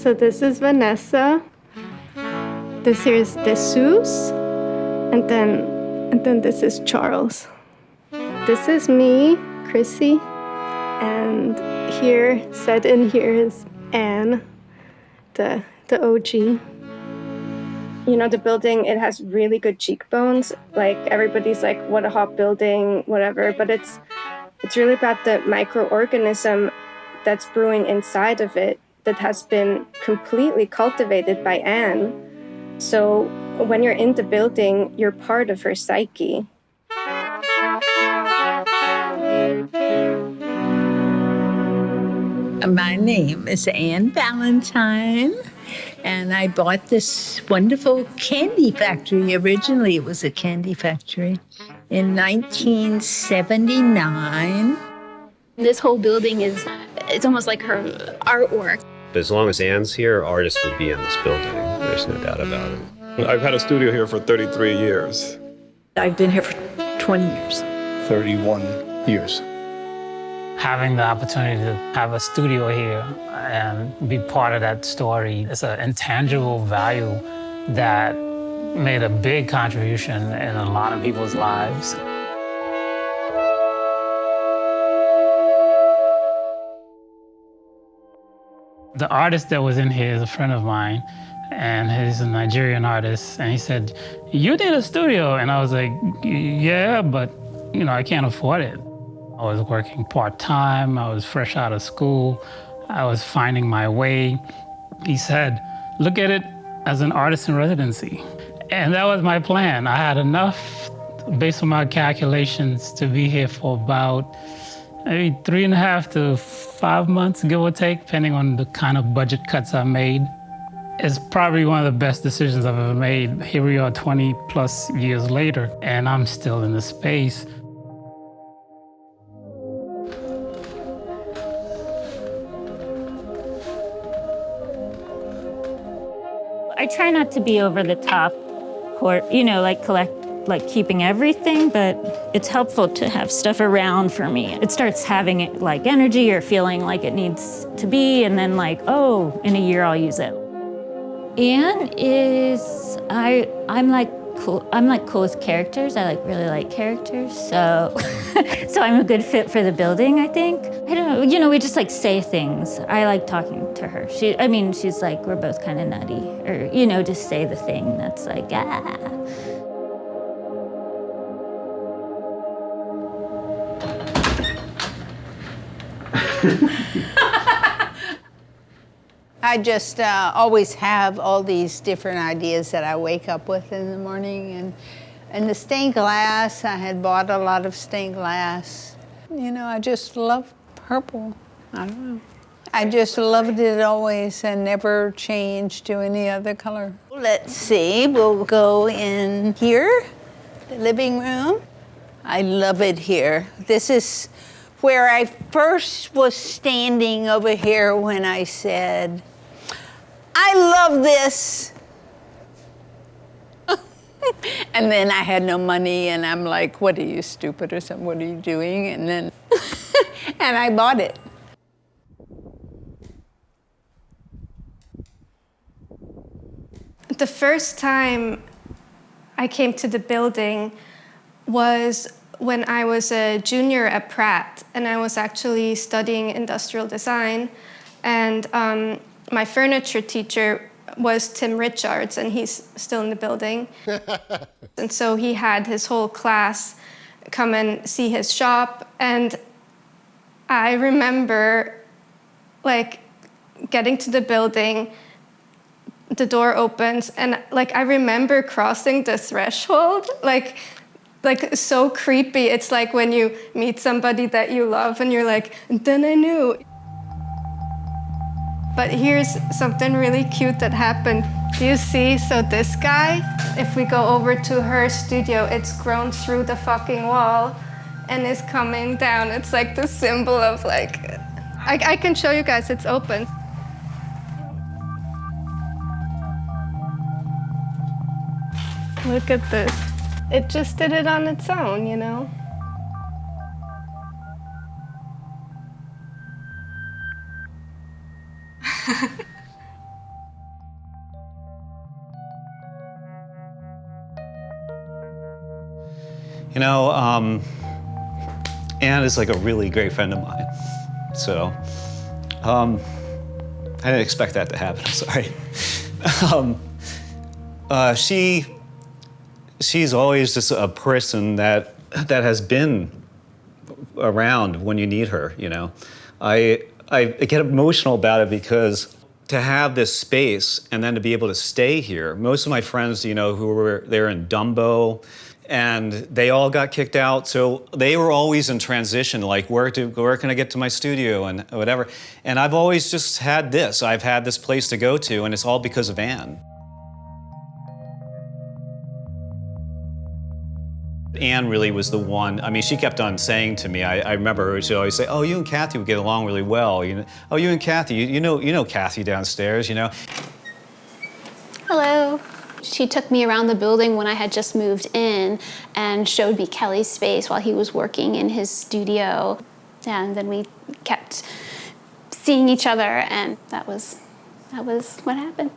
So this is Vanessa. This here is Jesus. And then this is Charles. This is me, Chrissy. And here, set in here is Anne, the OG. You know, the building, it has really good cheekbones. Like, everybody's like, what a hot building, whatever. But it's really about the microorganism that's brewing inside of it that has been completely cultivated by Anne. So when you're in the building, you're part of her psyche. My name is Anne Valentine, and I bought this wonderful candy factory. Originally, it was a candy factory in 1979. This whole building it's almost like her artwork. But as long as Anne's here, artists will be in this building. There's no doubt about it. I've had a studio here for 33 years. I've been here for 20 years. 31 years. Having the opportunity to have a studio here and be part of that story is an intangible value that made a big contribution in a lot of people's lives. The artist that was in here is a friend of mine, and he's a Nigerian artist, and he said, "You need a studio?" And I was like, "Yeah, but, I can't afford it." I was working part-time, I was fresh out of school, I was finding my way. He said, "Look at it as an artist in residency." And that was my plan. I had enough, based on my calculations, to be here for about maybe 3.5 to 5 months, give or take, depending on the kind of budget cuts I made. It's probably one of the best decisions I've ever made. Here we are 20 plus years later, and I'm still in this space. I try not to be over the top or, keeping everything, but it's helpful to have stuff around for me. It starts having energy or feeling like it needs to be, and then in a year I'll use it. Anne is, I'm cool with characters. I really like characters, so so I'm a good fit for the building, I think. I don't know, we just say things. I like talking to her. She's we're both kind of nutty, or just say the thing that's I just always have all these different ideas that I wake up with in the morning. And the stained glass, I had bought a lot of stained glass. I just love purple. I don't know. I just loved it always and never changed to any other color. Let's see, we'll go in here, the living room. I love it here. This is where I first was standing over here when I said, "I love this." And then I had no money, and I'm like, "What are you, stupid or something? What are you doing?" And then, and I bought it. The first time I came to the building was when I was a junior at Pratt, and I was actually studying industrial design. And my furniture teacher was Tim Richards, and he's still in the building. And so he had his whole class come and see his shop. And I remember getting to the building, the door opens, and I remember crossing the threshold, so creepy. It's like when you meet somebody that you love and you're like, "And then I knew." But here's something really cute that happened. Do you see? So this guy, if we go over to her studio, it's grown through the fucking wall and is coming down. It's like the symbol of I can show you guys, it's open. Look at this. It just did it on its own, You know, Anne is like a really great friend of mine. So, I didn't expect that to happen, I'm sorry. She's always just a person that has been around when you need her, you know. I get emotional about it because to have this space and then to be able to stay here. Most of my friends, you know, who were there in Dumbo, and they all got kicked out, so they were always in transition, like where can I get to my studio and whatever. And I've always just had this. I've had this place to go to, and it's all because of Anne. Anne really was the one. I mean, she kept on saying to me, I remember her, she'd always say, oh, you and Kathy would get along really well. You know, oh, you and Kathy, you know Kathy downstairs, you know. Hello. She took me around the building when I had just moved in and showed me Kelly's space while he was working in his studio. And then we kept seeing each other, and that was what happened.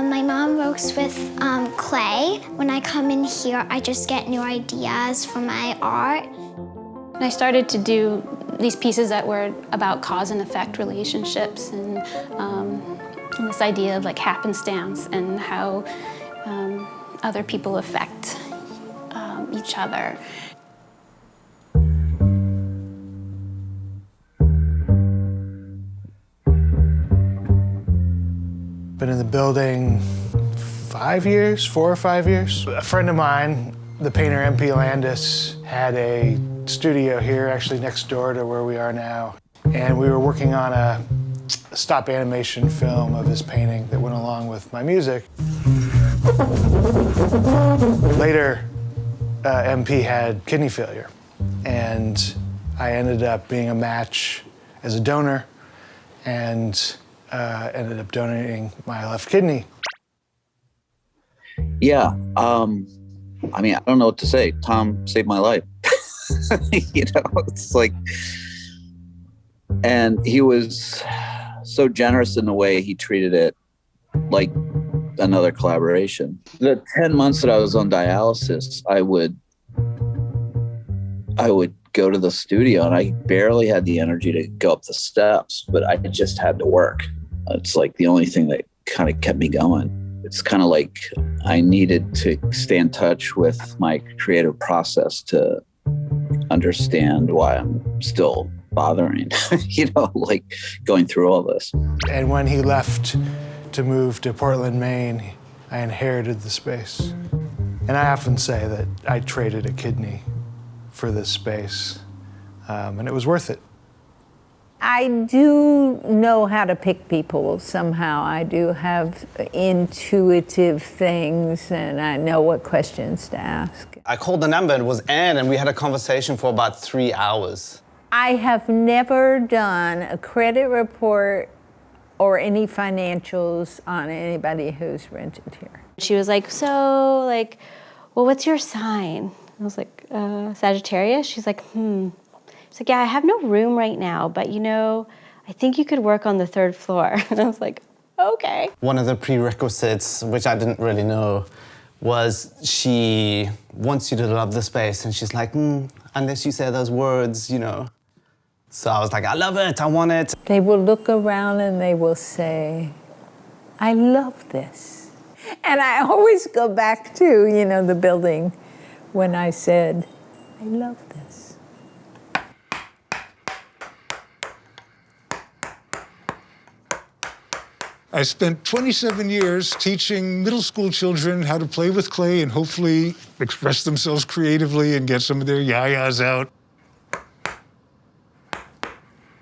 My mom works with clay. When I come in here, I just get new ideas for my art. And I started to do these pieces that were about cause and effect relationships and this idea of like happenstance and how other people affect each other. Been in the building 4 or 5 years. A friend of mine, the painter MP Landis, had a studio here, actually next door to where we are now. And we were working on a stop animation film of his painting that went along with my music. Later, MP had kidney failure, and I ended up being a match as a donor and ended up donating my left kidney. Yeah, I mean, I don't know what to say. Tom saved my life. You know, it's like, and he was so generous in the way he treated it like another collaboration. The 10 months that I was on dialysis, I would go to the studio and I barely had the energy to go up the steps, but I just had to work. It's like the only thing that kind of kept me going. It's kind of like I needed to stay in touch with my creative process to understand why I'm still bothering, you know, like going through all this. And when he left to move to Portland, Maine, I inherited the space. And I often say that I traded a kidney for this space, and it was worth it. I do know how to pick people somehow. I do have intuitive things, and I know what questions to ask. I called the number, it was Anne, and we had a conversation for about 3 hours. I have never done a credit report or any financials on anybody who's rented here. She was like, so, like, well, what's your sign? I was like, Sagittarius? She's like, She's like, yeah, I have no room right now, but you know, I think you could work on the 3rd floor. And I was like, okay. One of the prerequisites, which I didn't really know, was she wants you to love the space. And she's like, unless you say those words, you know. So I was like, I love it, I want it. They will look around and they will say, I love this. And I always go back to, you know, the building when I said, I love this. I spent 27 years teaching middle school children how to play with clay and hopefully express themselves creatively and get some of their yayas out.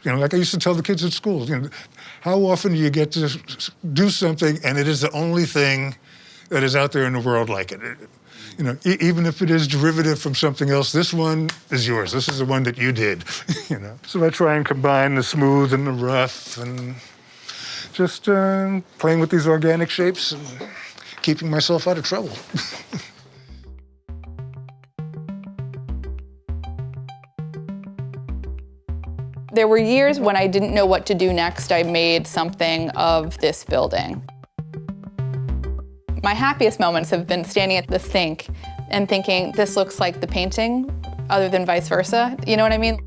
You know, like I used to tell the kids at school, you know, how often do you get to do something and it is the only thing that is out there in the world like it? You know, even if it is derivative from something else, this one is yours. This is the one that you did, you know. So I try and combine the smooth and the rough and just playing with these organic shapes and keeping myself out of trouble. There were years when I didn't know what to do next. I made something of this building. My happiest moments have been standing at the sink and thinking, this looks like the painting, other than vice versa. You know what I mean?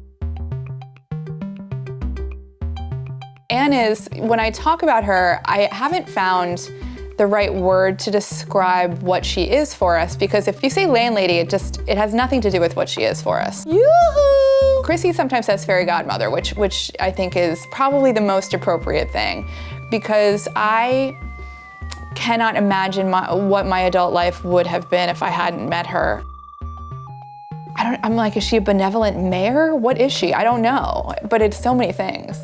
Anne is, when I talk about her, I haven't found the right word to describe what she is for us, because if you say landlady, it has nothing to do with what she is for us. Yoo-hoo! Chrissy sometimes says fairy godmother, which I think is probably the most appropriate thing, because I cannot imagine what my adult life would have been if I hadn't met her. I'm like, is she a benevolent mayor? What is she? I don't know, but it's so many things.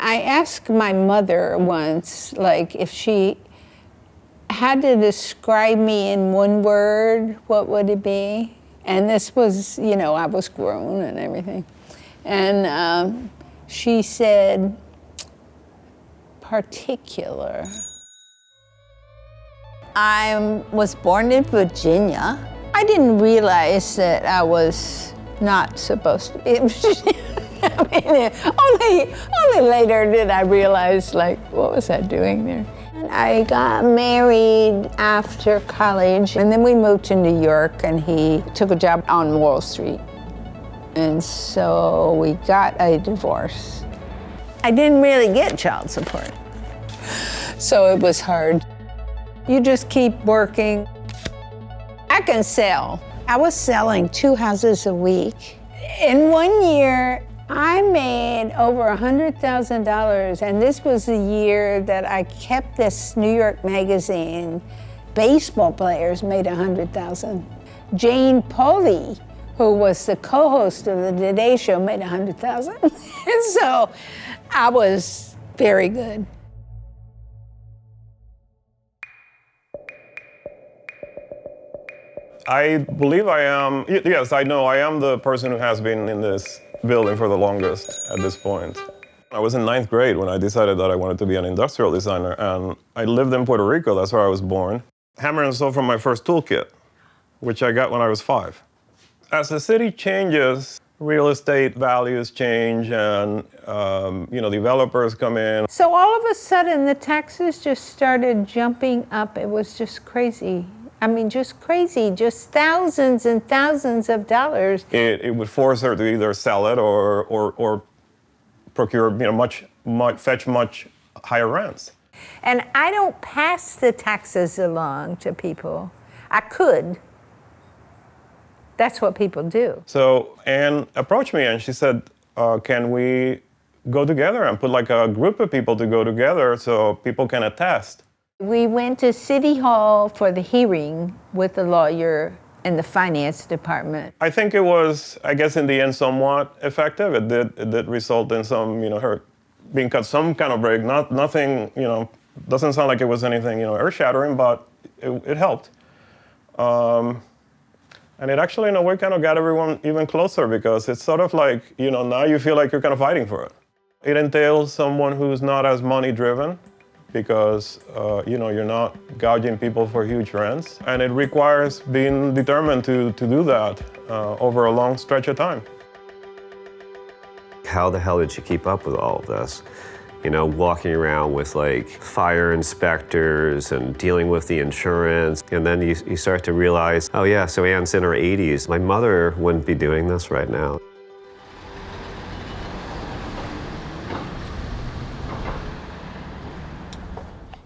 I asked my mother once, like, if she had to describe me in one word, what would it be? And this was, you know, I was grown and everything. And she said, particular. I was born in Virginia. I didn't realize that I was not supposed to be in Virginia. I mean, only later did I realize, like, what was I doing there? And I got married after college, and then we moved to New York, and he took a job on Wall Street. And so we got a divorce. I didn't really get child support, so it was hard. You just keep working. I can sell. I was selling 2 houses a week. In 1 year, I made over $100,000, and this was the year that I kept this New York magazine. Baseball players made $100,000. Jane Pauley, who was the co-host of the Today Show, made $100,000. And so I was very good. I believe I am, yes, I know I am the person who has been in this building for the longest at this point. I was in 9th grade when I decided that I wanted to be an industrial designer, and I lived in Puerto Rico, that's where I was born. Hammer and saw from my first toolkit, which I got when I was 5. As the city changes, real estate values change, and developers come in. So all of a sudden, the taxes just started jumping up. It was just crazy. I mean, just crazy, just thousands and thousands of dollars. It would force her to either sell it or procure, fetch much higher rents. And I don't pass the taxes along to people. I could. That's what people do. So Anne approached me and she said, can we go together and put like a group of people to go together so people can attest? We went to City Hall for the hearing with the lawyer and the finance department. I think it was, I guess in the end, somewhat effective. It did result in some, her being cut some kind of break. Nothing, doesn't sound like it was anything, earth-shattering, but it helped. And it actually, in a way, kind of got everyone even closer because it's sort of like, now you feel like you're kind of fighting for it. It entails someone who's not as money-driven, because you're not gouging people for huge rents. And it requires being determined to do that over a long stretch of time. How the hell did you keep up with all of this? Walking around with like fire inspectors and dealing with the insurance. And then you start to realize, oh yeah, so Anne's in her 80s. My mother wouldn't be doing this right now.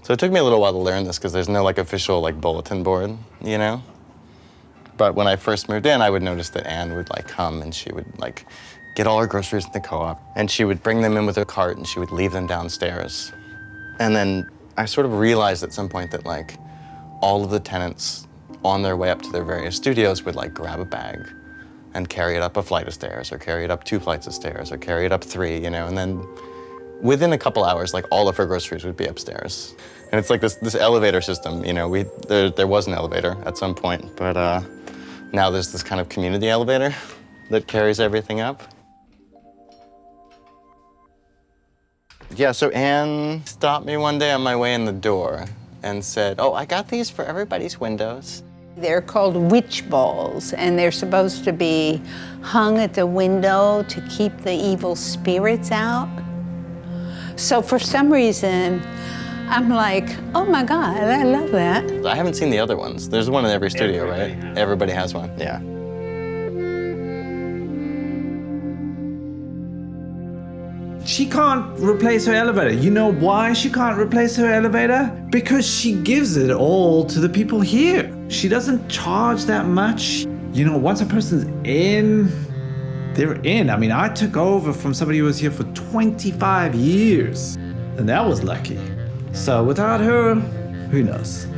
So it took me a little while to learn this because there's no official bulletin board, But when I first moved in, I would notice that Anne would come and she would get all her groceries at the co-op, and she would bring them in with her cart and she would leave them downstairs. And then I sort of realized at some point that all of the tenants on their way up to their various studios would grab a bag and carry it up a flight of stairs, or carry it up 2 flights of stairs, or carry it up 3, and then within a couple hours, all of her groceries would be upstairs. And it's this elevator system, there was an elevator at some point, but Now there's this kind of community elevator that carries everything up. Yeah, so Anne stopped me one day on my way in the door and said, "Oh, I got these for everybody's windows." They're called witch balls, and they're supposed to be hung at the window to keep the evil spirits out. So for some reason, I'm like, oh my God, I love that. I haven't seen the other ones. There's one in every studio, right? Everybody has one, yeah. She can't replace her elevator. You know why she can't replace her elevator? Because she gives it all to the people here. She doesn't charge that much. You know, once a person's in, they're in. I mean, I took over from somebody who was here for 25 years, and that was lucky. So without her, who knows,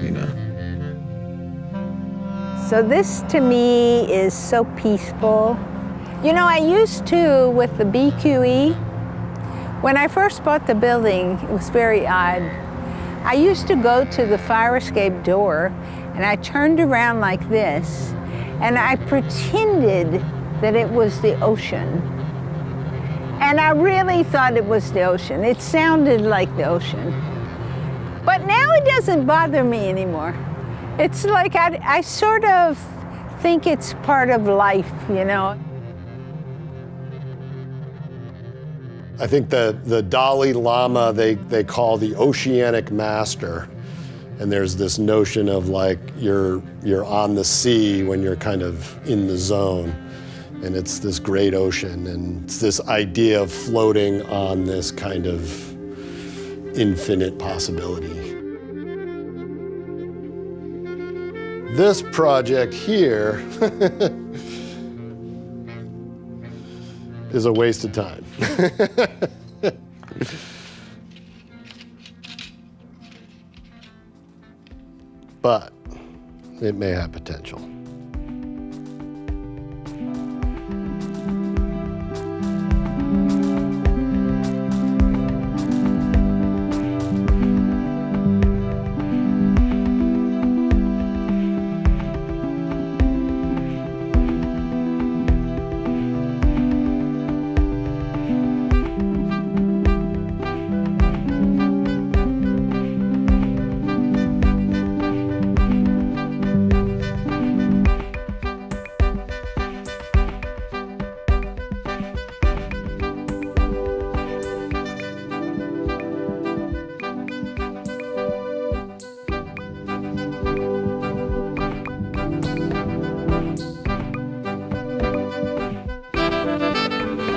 you know? So this to me is so peaceful. You know, I used to with the BQE. When I first bought the building, it was very odd. I used to go to the fire escape door and I turned around like this and I pretended that it was the ocean. And I really thought it was the ocean. It sounded like the ocean. But now it doesn't bother me anymore. It's like I sort of think it's part of life, you know. I think the Dalai Lama they call the oceanic master. And there's this notion of like you're on the sea when you're kind of in the zone. And it's this great ocean, and it's this idea of floating on this kind of infinite possibility. This project here is a waste of time. But it may have potential.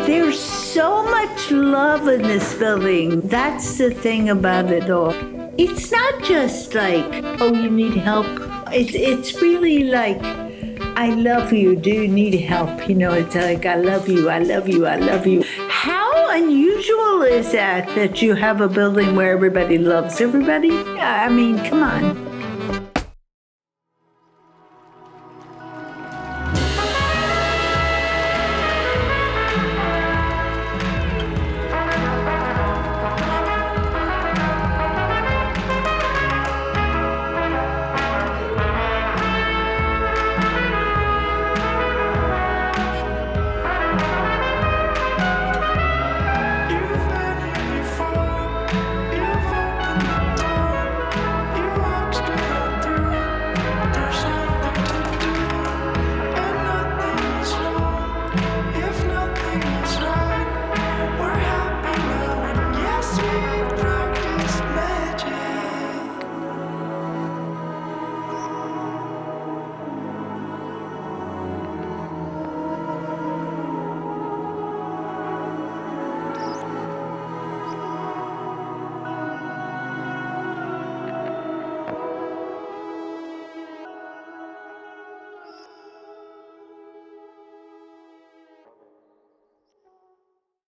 There's so much love in this building. That's the thing about it all. It's not just like, oh, you need help. It's really like, I love you. Do you need help? You know, it's like, I love you, I love you, I love you. How unusual is that you have a building where everybody loves everybody? I mean, come on.